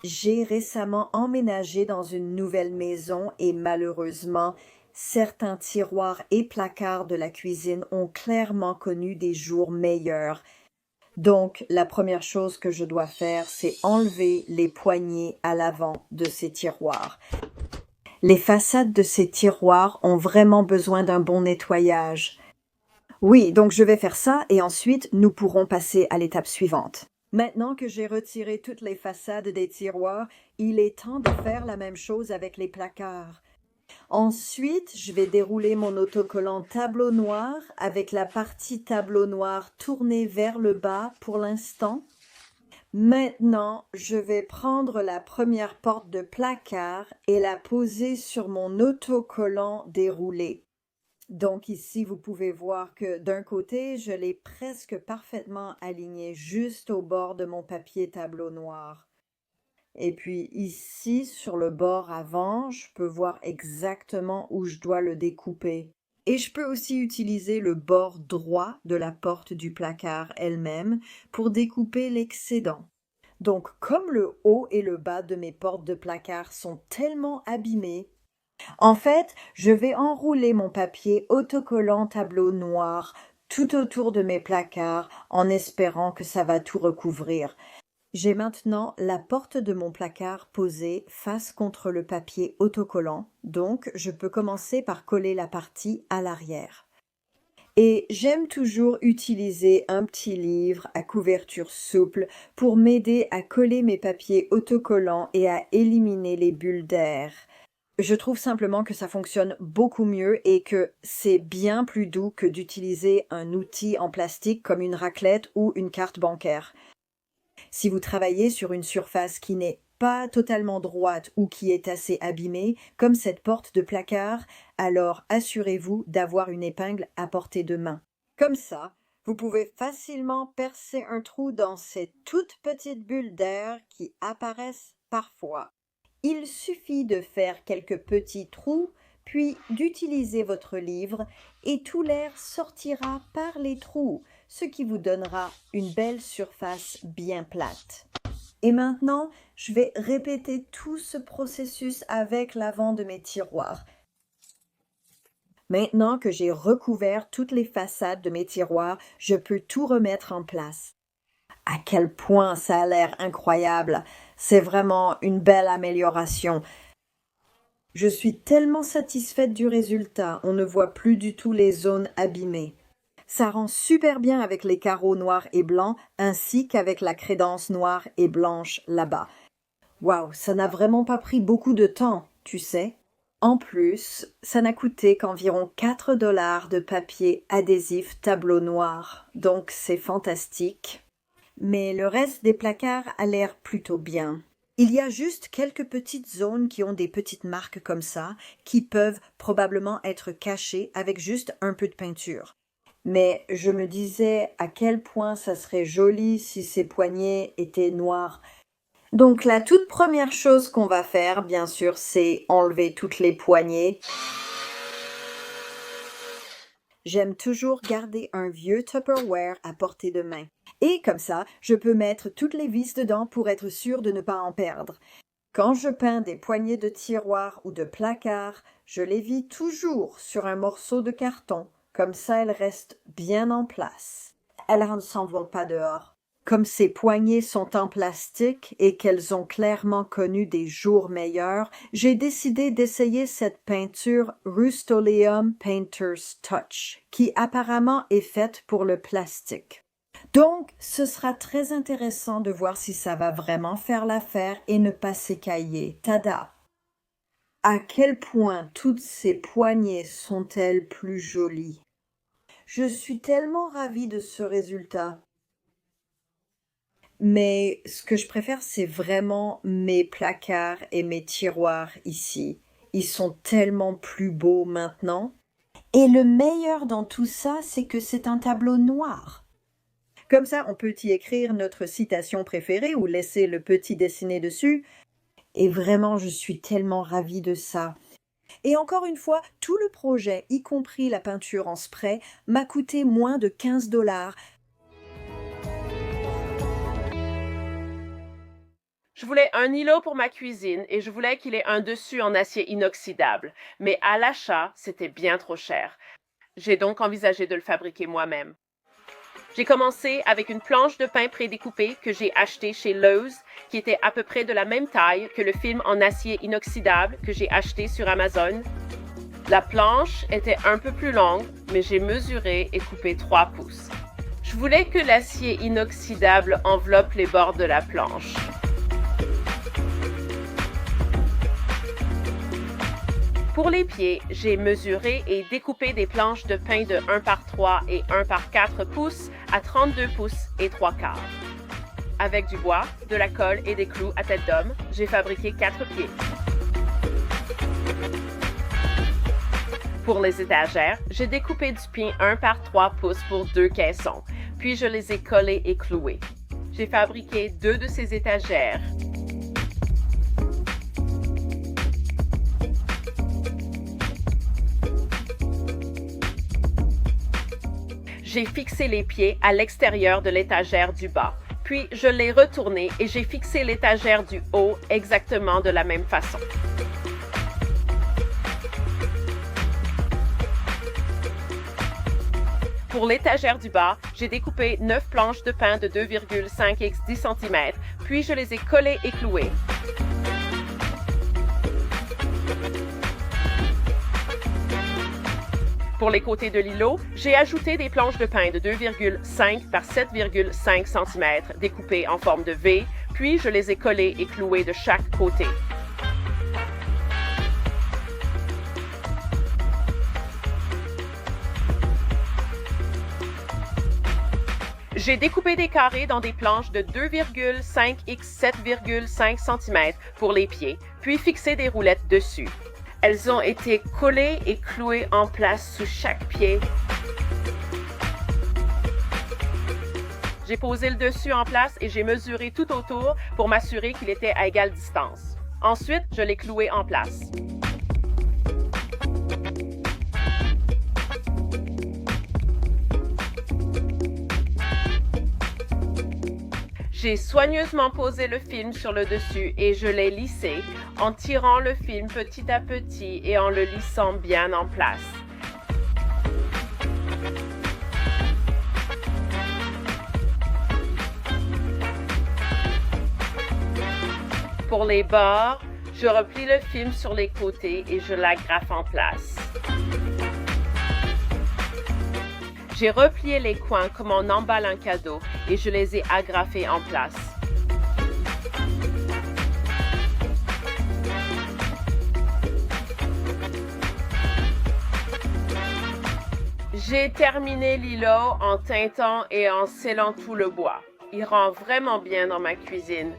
J'ai récemment emménagé dans une nouvelle maison et malheureusement, certains tiroirs et placards de la cuisine ont clairement connu des jours meilleurs. Donc, la première chose que je dois faire, c'est enlever les poignées à l'avant de ces tiroirs. Les façades de ces tiroirs ont vraiment besoin d'un bon nettoyage. Oui, donc je vais faire ça et ensuite nous pourrons passer à l'étape suivante. Maintenant que j'ai retiré toutes les façades des tiroirs, il est temps de faire la même chose avec les placards. Ensuite, je vais dérouler mon autocollant tableau noir avec la partie tableau noir tournée vers le bas pour l'instant. Maintenant, je vais prendre la première porte de placard et la poser sur mon autocollant déroulé. Donc ici, vous pouvez voir que d'un côté, je l'ai presque parfaitement aligné juste au bord de mon papier tableau noir. Et puis ici, sur le bord avant, je peux voir exactement où je dois le découper. Et je peux aussi utiliser le bord droit de la porte du placard elle-même pour découper l'excédent. Donc, comme le haut et le bas de mes portes de placard sont tellement abîmés, en fait, je vais enrouler mon papier autocollant tableau noir tout autour de mes placards en espérant que ça va tout recouvrir. J'ai maintenant la porte de mon placard posée face contre le papier autocollant, donc je peux commencer par coller la partie à l'arrière. Et j'aime toujours utiliser un petit livre à couverture souple pour m'aider à coller mes papiers autocollants et à éliminer les bulles d'air. Je trouve simplement que ça fonctionne beaucoup mieux et que c'est bien plus doux que d'utiliser un outil en plastique comme une raclette ou une carte bancaire. Si vous travaillez sur une surface qui n'est pas totalement droite ou qui est assez abîmée, comme cette porte de placard, alors assurez-vous d'avoir une épingle à portée de main. Comme ça, vous pouvez facilement percer un trou dans ces toutes petites bulles d'air qui apparaissent parfois. Il suffit de faire quelques petits trous, puis d'utiliser votre livre et tout l'air sortira par les trous, ce qui vous donnera une belle surface bien plate. Et maintenant, je vais répéter tout ce processus avec l'avant de mes tiroirs. Maintenant que j'ai recouvert toutes les façades de mes tiroirs, je peux tout remettre en place. À quel point ça a l'air incroyable! C'est vraiment une belle amélioration. Je suis tellement satisfaite du résultat, on ne voit plus du tout les zones abîmées. Ça rend super bien avec les carreaux noirs et blancs, ainsi qu'avec la crédence noire et blanche là-bas. Waouh, ça n'a vraiment pas pris beaucoup de temps, tu sais. En plus, ça n'a coûté qu'environ 4 $ de papier adhésif tableau noir, donc c'est fantastique. Mais le reste des placards a l'air plutôt bien. Il y a juste quelques petites zones qui ont des petites marques comme ça, qui peuvent probablement être cachées avec juste un peu de peinture. Mais je me disais à quel point ça serait joli si ces poignées étaient noires. Donc la toute première chose qu'on va faire, bien sûr, c'est enlever toutes les poignées. J'aime toujours garder un vieux Tupperware à portée de main. Et comme ça, je peux mettre toutes les vis dedans pour être sûr de ne pas en perdre. Quand je peins des poignées de tiroirs ou de placards, je les vis toujours sur un morceau de carton. Comme ça, elles restent bien en place. Elles ne s'envolent pas dehors. Comme ces poignées sont en plastique et qu'elles ont clairement connu des jours meilleurs, j'ai décidé d'essayer cette peinture Rust-Oleum Painter's Touch, qui apparemment est faite pour le plastique. Donc, ce sera très intéressant de voir si ça va vraiment faire l'affaire et ne pas s'écailler. Tada! À quel point toutes ces poignées sont-elles plus jolies! Je suis tellement ravie de ce résultat. Mais ce que je préfère, c'est vraiment mes placards et mes tiroirs ici. Ils sont tellement plus beaux maintenant. Et le meilleur dans tout ça, c'est que c'est un tableau noir. Comme ça, on peut y écrire notre citation préférée ou laisser le petit dessiné dessus. Et vraiment, je suis tellement ravie de ça. Et encore une fois, tout le projet, y compris la peinture en spray, m'a coûté moins de 15 $. Je voulais un îlot pour ma cuisine et je voulais qu'il ait un dessus en acier inoxydable, mais à l'achat, c'était bien trop cher. J'ai donc envisagé de le fabriquer moi-même. J'ai commencé avec une planche de pain prédécoupée que j'ai achetée chez Lowe's, qui était à peu près de la même taille que le film en acier inoxydable que j'ai acheté sur Amazon. La planche était un peu plus longue, mais j'ai mesuré et coupé 3 pouces. Je voulais que l'acier inoxydable enveloppe les bords de la planche. Pour les pieds, j'ai mesuré et découpé des planches de pain de 1 par 3 et 1 par 4 pouces à 32 pouces et 3 quarts. Avec du bois, de la colle et des clous à tête d'homme, j'ai fabriqué 4 pieds. Pour les étagères, j'ai découpé du pin 1 par 3 pouces pour 2 caissons, puis je les ai collés et cloués. J'ai fabriqué 2 de ces étagères. J'ai fixé les pieds à l'extérieur de l'étagère du bas, puis je l'ai retourné et j'ai fixé l'étagère du haut exactement de la même façon. Pour l'étagère du bas, j'ai découpé 9 planches de pain de 2,5 x 10 cm, puis je les ai collées et clouées. Pour les côtés de l'îlot, j'ai ajouté des planches de pain de 2,5 par 7,5 cm découpées en forme de V, puis je les ai collées et clouées de chaque côté. J'ai découpé des carrés dans des planches de 2,5 x 7,5 cm pour les pieds, puis fixé des roulettes dessus. Elles ont été collées et clouées en place sous chaque pied. J'ai posé le dessus en place et j'ai mesuré tout autour pour m'assurer qu'il était à égale distance. Ensuite, je l'ai cloué en place. J'ai soigneusement posé le film sur le dessus et je l'ai lissé en tirant le film petit à petit et en le lissant bien en place. Pour les bords, je replie le film sur les côtés et je l'agrafe en place. J'ai replié les coins comme on emballe un cadeau et je les ai agrafés en place. J'ai terminé l'îlot en teintant et en scellant tout le bois. Il rend vraiment bien dans ma cuisine